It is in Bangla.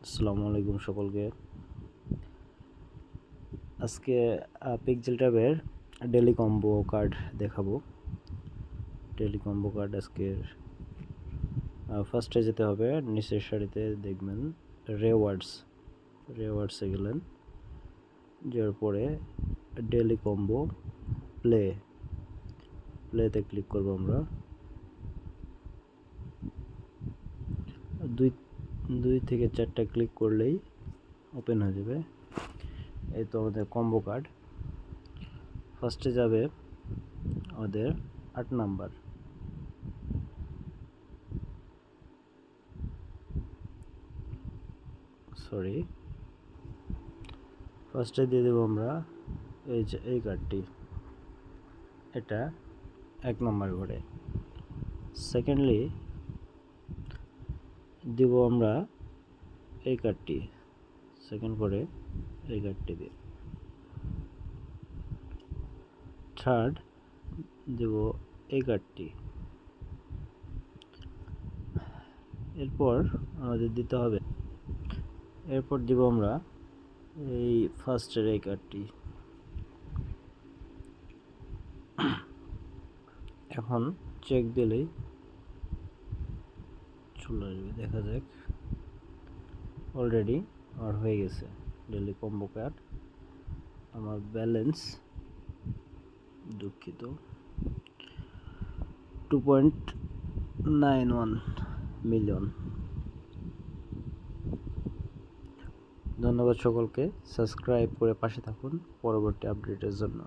আসসালামু আলাইকুম সকলকে। আজকে পিক্সেল ট্যাবের ডেলি কম্বো কার্ড দেখাবো। ডেলি কম্বো কার্ড আজকের ফার্স্টে যেতে হবে, নিচের সারিতে দেখবেন রেওয়ার্ডসে গেলেন, যার পরে ডেলি কম্বো প্লেতে ক্লিক করব। আমরা দুই থেকে চারটা ক্লিক করলেই ওপেন হয়ে যাবে। এই তো আমাদের কম্বো কার্ড। ফার্স্টে যাবে আমাদের 8 নাম্বার, ফার্স্টে দিয়ে দেবো আমরা এই কার্ডটি, এটা 1 নম্বর ঘরে। সেকেন্ডলি দিব আমরা এই কার্ডটি, সেকেন্ড করে এই কার্ডটি দিই। থার্ড দেব এই কার্ডটি। এরপর আমাদের দিতে হবে, এরপর দিব আমরা এই ফার্স্টের এই কার্ডটি। এখন চেক দিলেই চলে আসবে, দেখা যাক। অলরেডি আমার হয়ে গেছে ডেলি কম্বো কার্ড। আমার ব্যালেন্স দুঃখিত 2.91 মিলিয়ন। ধন্যবাদ সকলকে, সাবস্ক্রাইব করে পাশে থাকুন পরবর্তী আপডেটের জন্য।